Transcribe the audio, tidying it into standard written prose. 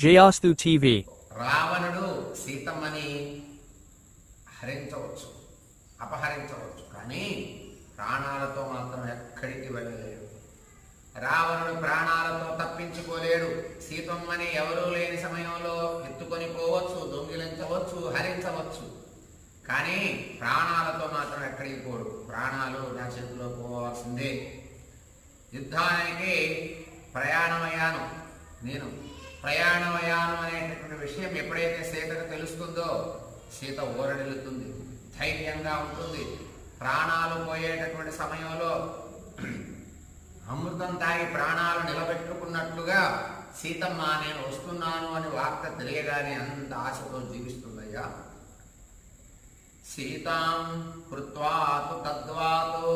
Jayastu TV. రావణుడు సీతమ్మని హరించవచ్చు, అపహరించవచ్చు, కానీ ప్రాణాలతో మాత్రం ఎక్కడికి వెళ్ళలేడు. రావణుడు ప్రాణాలతో తప్పించుకోలేడు. సీతమ్మని ఎవరూ లేని సమయంలో ఎత్తుకొని పోవచ్చు, దొంగిలించవచ్చు, హరించవచ్చు, కానీ ప్రాణాలతో మాత్రం ఎక్కడికి పోడు. ప్రాణాలు నా చేతిలో పోవాల్సిందే. యుద్ధానికి ప్రయాణమయ్యాను, నేను ప్రయాణమయ్యాను అనేటటువంటి విషయం ఎప్పుడైతే సీతకు తెలుస్తుందో సీత ఊరడిల్లుతుంది, ధైర్యంగా ఉంటుంది. ప్రాణాలు పోయేటటువంటి సమయంలో అమృతం తాగి ప్రాణాలు నిలబెట్టుకున్నట్లుగా సీతమ్మ నేను వస్తున్నాను అని వార్త తెలియగానే అంత ఆశతో జీవిస్తుందయ్యా. సీతాం కృత్వాతు తద్వాతు